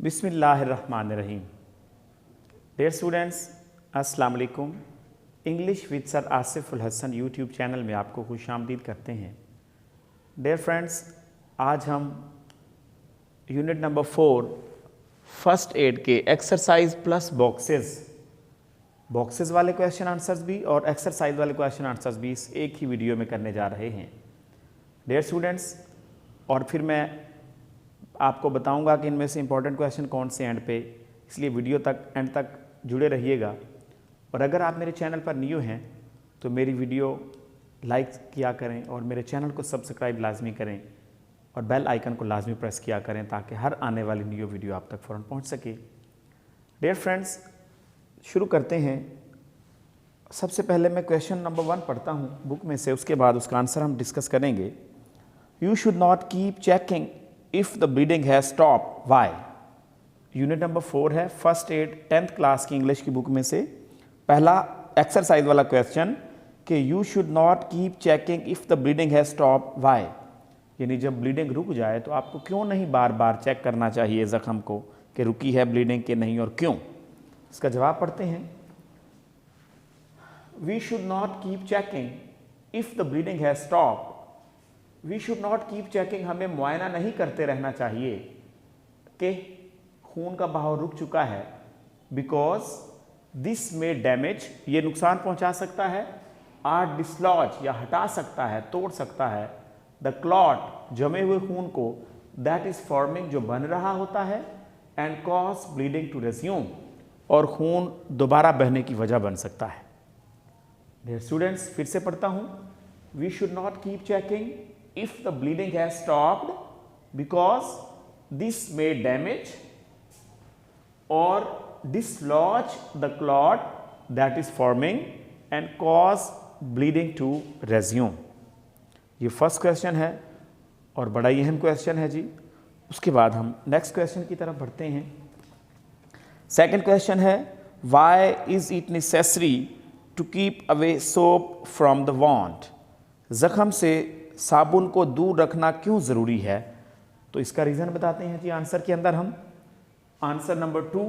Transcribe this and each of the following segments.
बिस्मिल्लाहिर्रहमानिर्रहीम। Dear students, अस्सलाम वालेकुम। English with sir Asif ul Hasan YouTube channel में आपको खुशामदीद करते हैं। डियर फ्रेंड्स, आज हम यूनिट नंबर 4 फर्स्ट एड के एक्सरसाइज प्लस बॉक्सेस वाले क्वेश्चन आंसर्स भी और एक्सरसाइज वाले क्वेश्चन आंसर्स भी इस एक ही वीडियो में करने जा रहे हैं। डियर स्टूडेंट्स, और फिर मैं आपको बताऊंगा कि इनमें से इंपॉर्टेंट क्वेश्चन कौन से एंड पे, इसलिए वीडियो तक एंड तक जुड़े रहिएगा। और अगर आप मेरे चैनल पर न्यू हैं तो मेरी वीडियो लाइक किया करें और मेरे चैनल को सब्सक्राइब लाजमी करें और बेल आइकन को लाजमी प्रेस किया करें ताकि हर आने वाली न्यू वीडियो आप तक फ़ौरन पहुंच सके। डियर फ्रेंड्स, शुरू करते हैं। सबसे पहले मैं क्वेश्चन नंबर 1 पढ़ता हूँ बुक में से, उसके बाद उसका आंसर हम डिस्कस करेंगे। You should not keep checking if the bleeding has stop why. Unit number 4 है फर्स्ट एड 10th क्लास की इंग्लिश की बुक में से पहला एक्सरसाइज वाला क्वेश्चन कि you should not keep checking if the bleeding has stop why, यानी जब ब्लीडिंग रुक जाए तो आपको क्यों नहीं बार बार चेक करना चाहिए ज़ख्म को कि रुकी है ब्लीडिंग कि नहीं और क्यों। इसका जवाब पढ़ते हैं। We should not keep checking if the bleeding has stop. We should not keep checking, हमें मुआयना नहीं करते रहना चाहिए कि खून का बहाव रुक चुका है, बिकॉज दिस में डैमेज, ये नुकसान पहुंचा सकता है, आर डिसलॉज या हटा सकता है, तोड़ सकता है, द क्लॉट जमे हुए खून को, दैट इज फॉर्मिंग जो बन रहा होता है, and cause bleeding to resume और खून दोबारा बहने की वजह बन सकता है। डियर स्टूडेंट्स, फिर से पढ़ता हूं। We should not keep checking if the bleeding has stopped because this may damage or dislodge the clot that is forming and cause bleeding to resume। ये फर्स्ट क्वेश्चन है और बड़ा ही अहम क्वेश्चन है जी। उसके बाद हम नेक्स्ट क्वेश्चन की तरफ बढ़ते हैं। सेकंड क्वेश्चन है, why is it necessary to keep away soap from the wound। जख्म से साबुन को दूर रखना क्यों ज़रूरी है, तो इसका रीज़न बताते हैं जी आंसर के अंदर हम। आंसर नंबर 2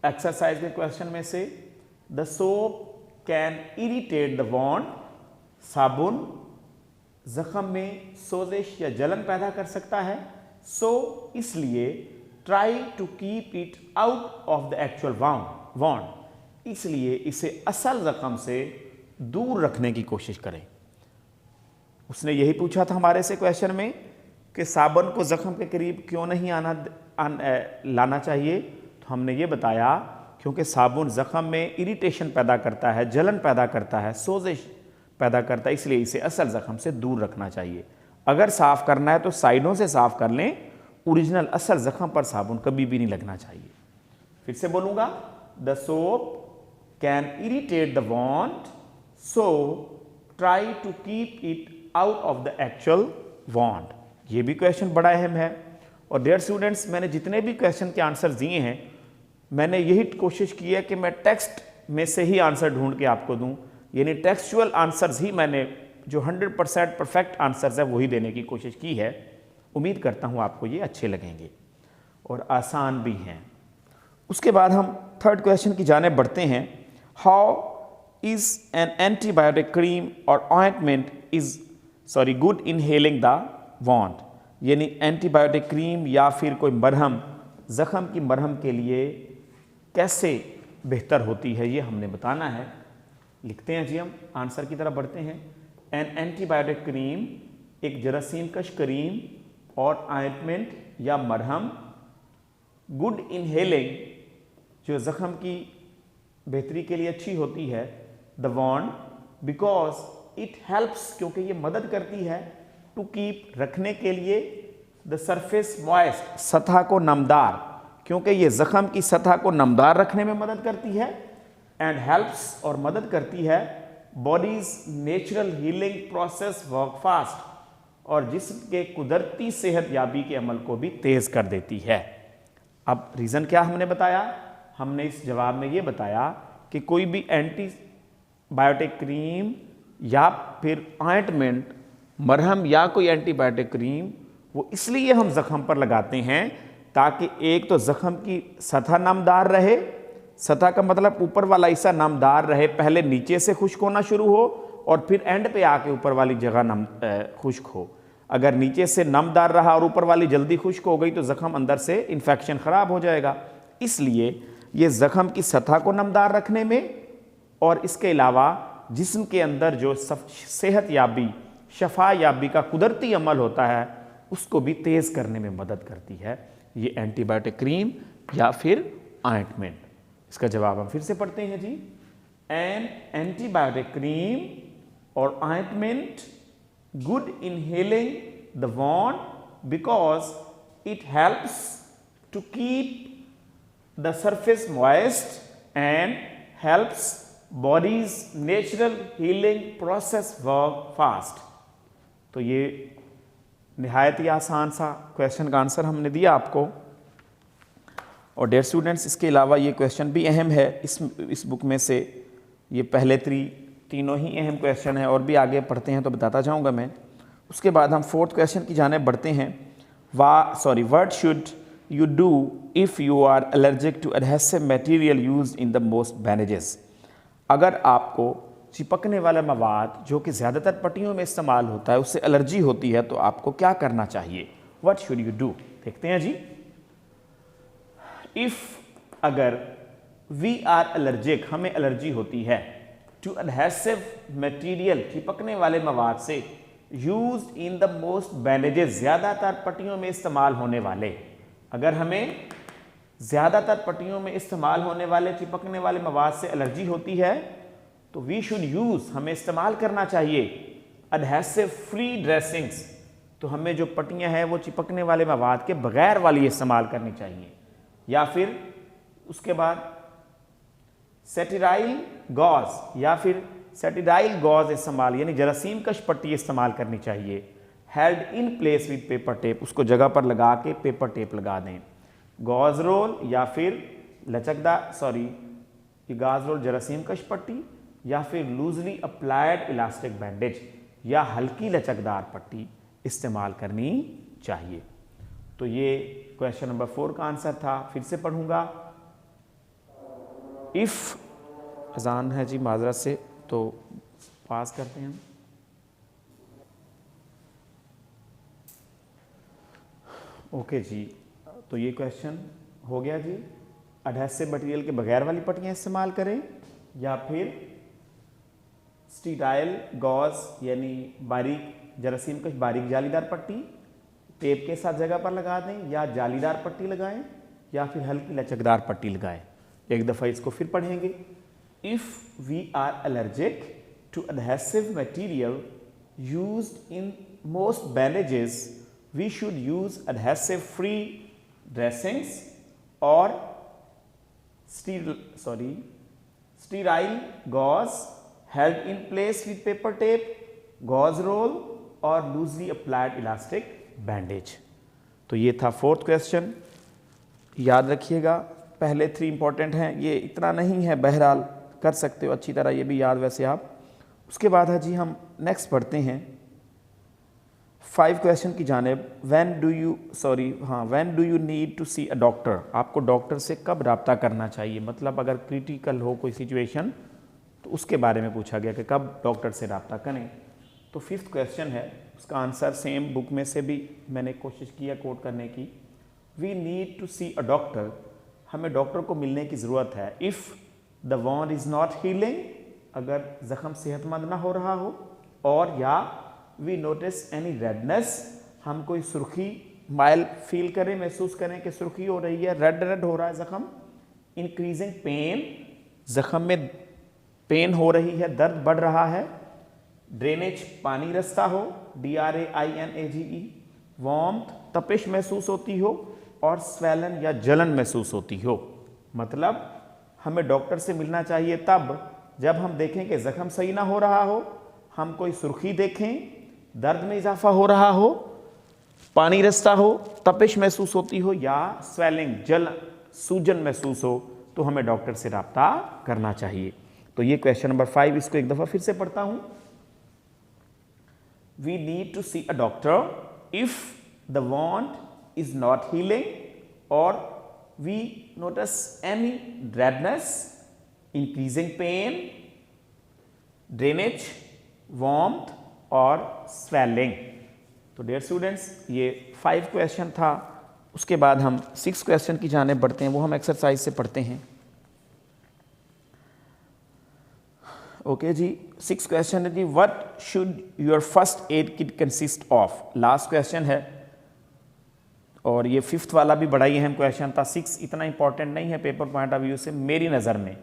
एक्सरसाइज के क्वेश्चन में से, the soap can irritate the wound. साबुन जख्म में सोजिश या जलन पैदा कर सकता है, सो इसलिए try to keep it out of the actual wound, इसलिए इसे असल जख्म से दूर रखने की कोशिश करें। उसने यही पूछा था हमारे से क्वेश्चन में कि साबुन को जख्म के करीब क्यों नहीं लाना चाहिए, तो हमने ये बताया क्योंकि साबुन जख्म में इरिटेशन पैदा करता है, जलन पैदा करता है, सोजिश पैदा करता है, इसलिए इसे असल जख्म से दूर रखना चाहिए। अगर साफ़ करना है तो साइडों से साफ़ कर लें, ओरिजिनल असल जख्म पर साबुन कभी भी नहीं लगना चाहिए। फिर से बोलूँगा, the soap can irritate the wound, so try to keep it out of the actual wound. ये भी क्वेश्चन बड़ा अहम है। और डियर स्टूडेंट्स, मैंने जितने भी क्वेश्चन के आंसर दिए हैं, मैंने यही कोशिश की है कि मैं टेक्स्ट में से ही आंसर ढूंढ के आपको दूं, यानी टेक्सचुअल आंसर्स ही मैंने जो 100% परफेक्ट आंसर्स है वही देने की कोशिश की है। उम्मीद करता हूँ आपको ये अच्छे लगेंगे और आसान भी हैं। उसके बाद हम थर्ड क्वेश्चन की जाने बढ़ते हैं। How is an antibiotic cream और ऑइंटमेंट गुड इनहेलिंग द वॉन्ड, यानी एंटीबायोटिक क्रीम या फिर कोई मरहम ज़ख्म की मरहम के लिए कैसे बेहतर होती है, ये हमने बताना है। लिखते हैं जी, हम आंसर की तरफ बढ़ते हैं। एन एंटीबायोटिक क्रीम एक जरासीम कश क्रीम और ऑइंटमेंट या मरहम, गुड इनहेलिंग जो ज़ख्म की बेहतरी के लिए अच्छी होती है, the wound because it helps क्योंकि ये मदद करती है, टू कीप रखने के लिए, द सरफेस मॉइस्ट सतह को नमदार, क्योंकि ये जख्म की सतह को नमदार रखने में मदद करती है, एंड हेल्प्स और मदद करती है, bodies natural healing process work fast, और जिस्म के कुदरती सेहत याबी के अमल को भी तेज कर देती है। अब रीज़न क्या हमने बताया, हमने इस जवाब में ये बताया कि कोई भी एंटीबायोटिक क्रीम या फिर ऑइंटमेंट मरहम या कोई एंटीबायोटिक क्रीम वो इसलिए हम ज़ख्म पर लगाते हैं ताकि एक तो जख्म की सतह नमदार रहे, सतह का मतलब ऊपर वाला हिस्सा नमदार रहे, पहले नीचे से खुश्क होना शुरू हो और फिर एंड पे आके ऊपर वाली जगह खुश्क हो। अगर नीचे से नमदार रहा और ऊपर वाली जल्दी खुश्क हो गई तो जख्म अंदर से इन्फेक्शन ख़राब हो जाएगा। इसलिए ये जख्म की सतह को नमदार रखने में और इसके अलावा जिस्म के अंदर जो सेहत याबी, शफा याबी का कुदरती अमल होता है उसको भी तेज़ करने में मदद करती है ये एंटीबायोटिक क्रीम या फिर ऑइंटमेंट। इसका जवाब हम फिर से पढ़ते हैं जी। एन एंटीबायोटिक क्रीम और ointment good in healing the wound because it helps to keep the surface moist and helps body's natural healing process work fast। तो ये निहायत ही आसान सा क्वेश्चन का आंसर हमने दिया आपको। और डियर स्टूडेंट्स, इसके अलावा ये क्वेश्चन भी अहम है इस बुक में से। ये पहले तीनों ही अहम क्वेश्चन है और भी आगे पढ़ते हैं तो बताता जाऊंगा मैं। उसके बाद हम फोर्थ क्वेश्चन की जाने बढ़ते हैं। What should you do if you are allergic to adhesive material used in the most bandages. अगर आपको चिपकने वाला मवाद जो कि ज़्यादातर पट्टियों में इस्तेमाल होता है उससे एलर्जी होती है तो आपको क्या करना चाहिए? What should you do? देखते हैं जी। अगर वी आर एलर्जिक, हमें एलर्जी होती है, टू एडहेसिव मटेरियल, चिपकने वाले मवाद से, used in the most bandages, ज़्यादातर पट्टियों में इस्तेमाल होने वाले, अगर हमें ज़्यादातर पट्टियों में इस्तेमाल होने वाले चिपकने वाले मवाद से एलर्जी होती है तो वी शुड यूज़, हमें इस्तेमाल करना चाहिए एडहेसिव फ्री ड्रेसिंग्स। तो हमें जो पट्टियाँ हैं वो चिपकने वाले मवाद के बगैर वाली इस्तेमाल करनी चाहिए। या फिर उसके बाद सेटिराइल गॉज या फिर सेटिराइल गॉज इस्तेमाल यानी जरासीम कश पट्टी इस्तेमाल करनी चाहिए। Held in place with paper tape, उसको जगह पर लगा के पेपर टेप लगा दें। गॉज रोल या फिर गॉज रोल जरासीम कश पट्टी या फिर लूजली अप्लाइड इलास्टिक बैंडेज या हल्की लचकदार पट्टी इस्तेमाल करनी चाहिए। तो ये क्वेश्चन नंबर 4 का आंसर था। फिर से पढ़ूंगा। अजान है जी माजरत से, तो पास करते हैं। ओके जी, तो ये क्वेश्चन हो गया जी। एडहेसिव मटेरियल के बगैर वाली पट्टियाँ इस्तेमाल करें या फिर स्टीराइल गॉज यानी बारीक जरासीम कश बारीक जालीदार पट्टी टेप के साथ जगह पर लगा दें, या जालीदार पट्टी लगाएं या फिर हल्की लचकदार पट्टी लगाएं। एक दफ़ा इसको फिर पढ़ेंगे। If we are allergic to adhesive material used in most bandages we should use adhesive free dressings और sterile gauze held in place with paper tape, gauze roll और लूजली अप्लाइड इलास्टिक बैंडेज। तो ये था 4th question. याद रखिएगा, पहले 3 important हैं, ये इतना नहीं है, बहरहाल कर सकते हो अच्छी तरह, ये भी याद वैसे आप। उसके बाद है जी हम नेक्स्ट पढ़ते हैं 5 क्वेश्चन की जानिब। When do you need to see a doctor, आपको डॉक्टर से कब रब्ता करना चाहिए, मतलब अगर क्रिटिकल हो कोई सिचुएशन तो उसके बारे में पूछा गया कि कब डॉक्टर से रब्ता करें। तो 5th क्वेश्चन है, उसका आंसर सेम बुक में से भी मैंने कोशिश किया कोट करने की। We need to see a doctor, हमें डॉक्टर को मिलने की ज़रूरत है। If the wound is not healing, अगर ज़ख़म सेहतमंद ना हो रहा हो, और या वी नोटिस एनी रेडनेस, हम कोई सुर्खी माइल फील करें, महसूस करें कि सुर्खी हो रही है, रेड हो रहा है ज़ख़म। इंक्रीजिंग पेन, ज़ख़म में पेन हो रही है, दर्द बढ़ रहा है। ड्रेनेज, पानी रास्ता हो, DRAINAGE। वार्मथ, तपिश महसूस होती हो, और स्वेलन या जलन महसूस होती हो। मतलब हमें डॉक्टर से मिलना चाहिए तब जब हम देखें कि ज़ख़म सही ना हो रहा हो, हम कोई सुर्खी देखें, दर्द में इजाफा हो रहा हो, पानी रास्ता हो, तपिश महसूस होती हो, या स्वेलिंग जलन सूजन महसूस हो, तो हमें डॉक्टर से रब्ता करना चाहिए। तो ये क्वेश्चन नंबर 5, इसको एक दफ़ा फिर से पढ़ता हूँ। We need to see a doctor if the wound is not healing or we notice any redness, increasing pain, drainage, warmth और swelling। तो डियर स्टूडेंट्स ये 5 क्वेश्चन था। उसके बाद हम 6 क्वेश्चन की जाने बढ़ते हैं, वो हम एक्सरसाइज से पढ़ते हैं। ओके जी, 6 क्वेश्चन है जी, what should your first aid kit consist of. Last question है और ये 5th वाला भी बड़ा ही अहम क्वेश्चन था। 6 इतना इंपॉर्टेंट नहीं है पेपर पॉइंट ऑफ व्यू से, मेरी नज़र में।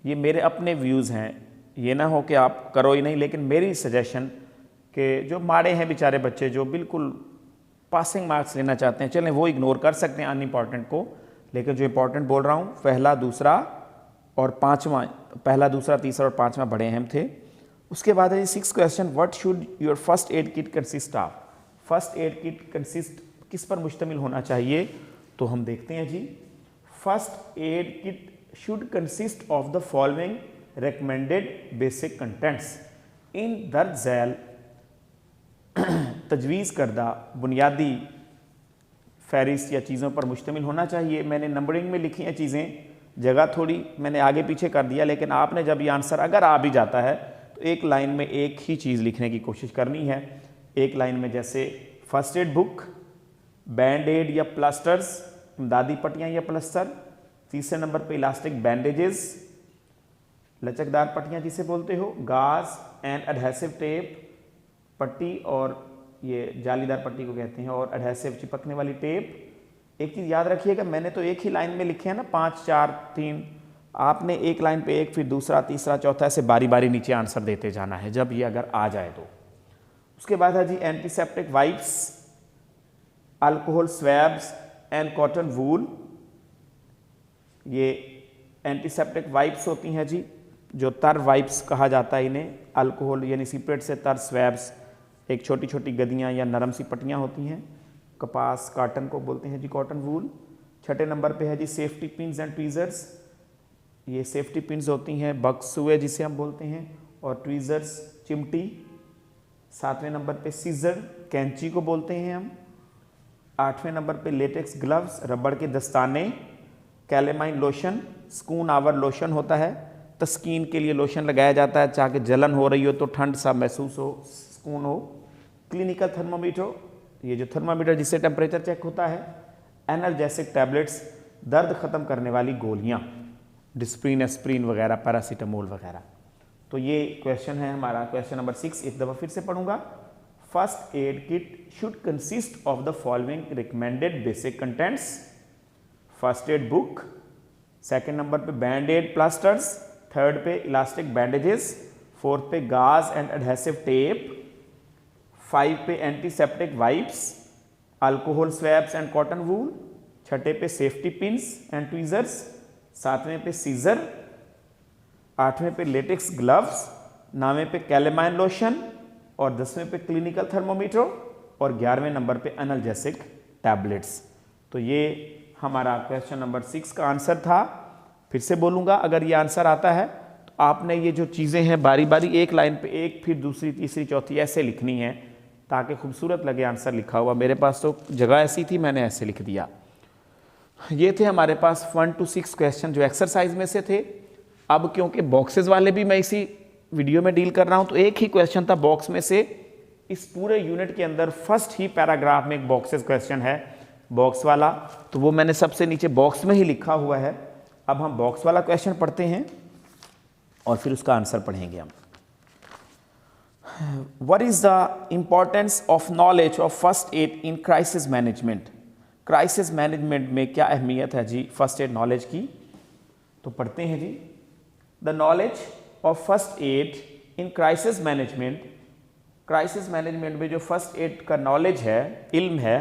ये मेरे अपने व्यूज़ हैं, ये ना हो कि आप करो ही नहीं, लेकिन मेरी सजेशन कि जो माड़े हैं बेचारे बच्चे जो बिल्कुल पासिंग मार्क्स लेना चाहते हैं, चलें वो इग्नोर कर सकते हैं अनइम्पॉर्टेंट को, लेकिन जो इंपॉर्टेंट बोल रहा हूँ पहला, दूसरा और 5वां, पहला, दूसरा, तीसरा और 5वां बड़े अहम थे। उसके बाद है 6 question, what should your first aid kit consist of. First aid kit consist किस पर मुश्तमिल होना चाहिए, तो हम देखते हैं जी। First aid kit should consist of the following recommended basic contents. इन दर्ज झैल तजवीज़ करदा बुनियादी फहरिस्त या चीज़ों पर मुश्तमिल होना चाहिए। मैंने नंबरिंग में लिखी हैं चीज़ें, जगह थोड़ी मैंने आगे पीछे कर दिया, लेकिन आपने जब ये आंसर अगर आ भी जाता है तो एक लाइन में एक ही चीज़ लिखने की कोशिश करनी है। एक लाइन में जैसे first aid book, band aid या प्लास्टर्स, इमदादी पट्टियाँ या प्लास्टर। तीसरे नंबर पे इलास्टिक बैंडेजेस, लचकदार पट्टियाँ जिसे बोलते हो, गाज एंड एडहेसिव टेप, पट्टी और ये जालीदार पट्टी को कहते हैं, और एडहेसिव चिपकने वाली टेप। एक चीज़ याद रखिएगा, मैंने तो एक ही लाइन में लिखे हैं ना 5, 4, 3, आपने एक लाइन पे एक, फिर दूसरा, तीसरा, चौथा, ऐसे बारी बारी नीचे आंसर देते जाना है जब ये अगर आ जाए तो। उसके बाद है जी antiseptic wipes, alcohol swabs and cotton wool. ये एंटीसेप्टिक वाइप्स होती हैं जी, जो तर वाइप्स कहा जाता है इन्हें। अल्कोहल यानी सिपरेट से तर, स्वैब्स एक छोटी छोटी गदियाँ या नरम सी पट्टियाँ होती हैं। कपास, काटन को बोलते हैं जी कॉटन वूल। 6ठे नंबर पे है जी सेफ्टी पिन्स एंड ट्वीज़र्स। ये सेफ्टी पिन्स होती हैं, बक्सुए जिसे हम बोलते हैं, और ट्वीज़र्स चिमटी। 7वें नंबर पे सीजर, कैंची को बोलते हैं हम। 8वें नंबर पे लेटेक्स ग्लव्स, रबड़ के दस्ताने। कैलेमाइन लोशन, स्कून आवर लोशन होता है, तस्कीन के लिए लोशन लगाया जाता है, चाहे जलन हो रही हो तो ठंड सा महसूस हो, सुकून हो। क्लिनिकल थर्मोमीटर, ये जो थर्मामीटर जिससे टेम्परेचर चेक होता है। एनाल्जेसिक टैबलेट्स, दर्द ख़त्म करने वाली गोलियाँ, डिस्प्रिन, एस्प्रिन वगैरह, पैरासीटामोल वगैरह। तो ये क्वेश्चन है हमारा क्वेश्चन नंबर 6। एक दफ़ा फिर से पढ़ूंगा। First aid kit should consist of the following recommended basic contents. First aid book, second number पे बैंड एड प्लास्टर्स, थर्ड पे इलास्टिक बैंडेजेस, फोर्थ पे गाज एंड एडहेसिव टेप, 5 पे antiseptic wipes, alcohol swabs and cotton wool, 6ठे पे safety pins and tweezers, 7वें पे scissor, 8वें पे latex gloves, 9वें पे कैलेमाइन लोशन और 10वें पे क्लिनिकल थर्मोमीटर और 11वें नंबर पे एनाल्जेसिक टैबलेट्स। तो ये हमारा क्वेश्चन नंबर 6 का आंसर था। फिर से बोलूँगा, अगर ये आंसर आता है तो आपने ये जो चीज़ें हैं बारी बारी एक लाइन पे एक, फिर दूसरी, तीसरी, चौथी ऐसे लिखनी है ताकि खूबसूरत लगे आंसर लिखा हुआ। मेरे पास तो जगह ऐसी थी, मैंने ऐसे लिख दिया। ये थे हमारे पास 1 to 6 क्वेश्चन जो एक्सरसाइज में से थे। अब क्योंकि बॉक्सेस वाले भी मैं इसी वीडियो में डील कर रहा हूँ, तो एक ही क्वेश्चन था बॉक्स में से। इस पूरे यूनिट के अंदर फर्स्ट ही पैराग्राफ में एक बॉक्सेस क्वेश्चन है, बॉक्स वाला, तो वो मैंने सबसे नीचे बॉक्स में ही लिखा हुआ है। अब हम बॉक्स वाला क्वेश्चन पढ़ते हैं और फिर उसका आंसर पढ़ेंगे हम। What is the importance of knowledge of first aid in crisis management? Crisis management में क्या अहमियत है जी फर्स्ट एड नॉलेज की, तो पढ़ते हैं जी। The knowledge of first aid in crisis management, crisis management में जो फर्स्ट एड का नॉलेज है, इल्म है,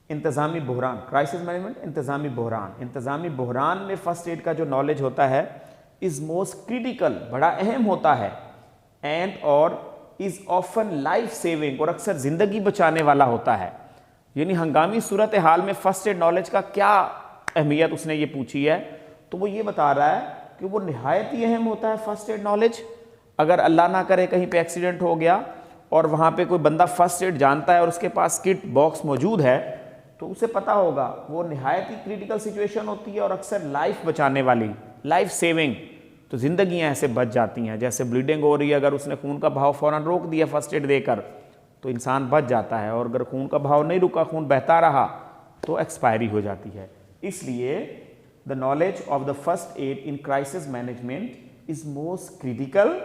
इंतज़ामी बहरान, क्राइसिस मैनेजमेंट इंतज़ामी बहरान, इंतज़ामी बहरान में फर्स्ट एड का जो नॉलेज होता है इज़ मोस्ट क्रिटिकल, बड़ा अहम होता है, एंड और इज़ ऑफन लाइफ सेविंग, और अक्सर ज़िंदगी बचाने वाला होता है। यानी हंगामी सूरत हाल में फर्स्ट एड नॉलेज का क्या अहमियत उसने ये पूछी है, तो वो ये बता रहा है कि वो निहायत ही अहम होता है फर्स्ट एड नॉलेज। अगर अल्लाह ना करे कहीं पे एक्सीडेंट हो गया और वहाँ पे कोई बंदा फर्स्ट एड जानता है और उसके पास किट बॉक्स मौजूद है, तो उसे पता होगा वो निहायत ही क्रिटिकल सिचुएशन होती है और अक्सर लाइफ बचाने वाली, लाइफ सेविंग, तो जिंदगियां ऐसे बच जाती हैं। जैसे ब्लीडिंग हो रही है, अगर उसने खून का बहाव फौरन रोक दिया फर्स्ट एड देकर तो इंसान बच जाता है, और अगर खून का बहाव नहीं रुका, खून बहता रहा तो एक्सपायरी हो जाती है। इसलिए the knowledge of the first aid in crisis management is most critical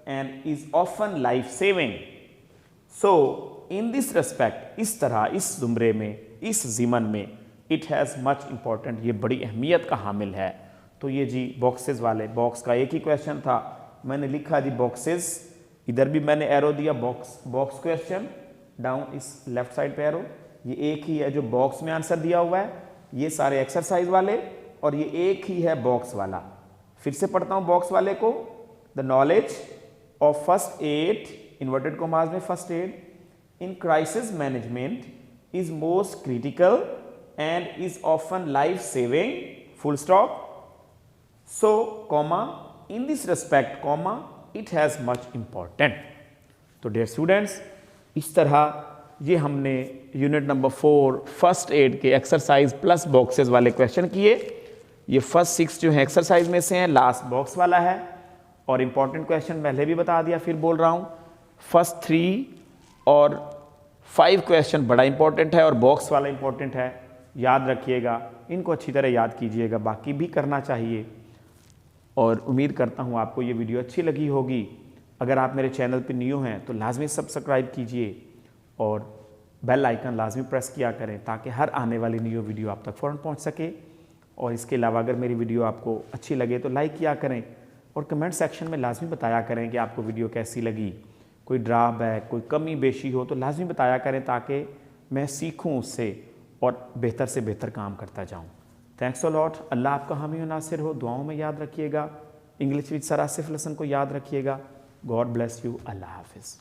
and is often life saving. So in this respect, इस तरह, इस जुमरे में, इस ज़िमन में, इट हैज़ मच इम्पॉर्टेंट, ये बड़ी अहमियत का हामिल है। तो ये जी बॉक्सेस वाले, बॉक्स का एक ही क्वेश्चन था, मैंने लिखा जी बॉक्सेस, इधर भी मैंने एरो दिया बॉक्स क्वेश्चन, डाउन इस लेफ्ट साइड पे एरो, ये एक ही है जो बॉक्स में आंसर दिया हुआ है, ये सारे एक्सरसाइज वाले, और ये एक ही है बॉक्स वाला। फिर से पढ़ता हूँ बॉक्स वाले को। The knowledge of first aid, inverted commas में first aid, in crisis management is most critical and is often life saving, full stop. So comma, in this respect comma, it has much important. तो dear students, इस तरह ये हमने unit number 4 first aid के exercise plus boxes वाले question किए। ये first 6 जो है एक्सरसाइज में से हैं, लास्ट बॉक्स वाला है, और इंपॉर्टेंट क्वेश्चन पहले भी बता दिया, फिर बोल रहा हूँ, फर्स्ट 3 और 5 क्वेश्चन बड़ा इंपॉर्टेंट है और बॉक्स वाला इंपॉर्टेंट है, याद रखिएगा, इनको अच्छी तरह याद कीजिएगा, बाकी भी करना चाहिए। और उम्मीद करता हूँ आपको ये वीडियो अच्छी लगी होगी। अगर आप मेरे चैनल पर न्यू हैं तो लाजमी सब्सक्राइब कीजिए और बेल आइकन लाजमी प्रेस किया करें ताकि हर आने वाली न्यू वीडियो आप तक फ़ौरन पहुँच सके। और इसके अलावा अगर मेरी वीडियो आपको अच्छी लगे तो लाइक किया करें और कमेंट सेक्शन में लाजमी बताया करें कि आपको वीडियो कैसी लगी। कोई ड्रॉबैक, कोई कमी बेशी हो तो लाजमी बताया करें ताकि मैं सीखूं उससे और बेहतर से बेहतर काम करता जाऊं। Thanks a lot. अल्लाह आपका हामी और नासिर हो। दुआओं में याद रखिएगा। English with sir Asif lesson को याद रखिएगा। God bless you. अल्लाह हाफिज़।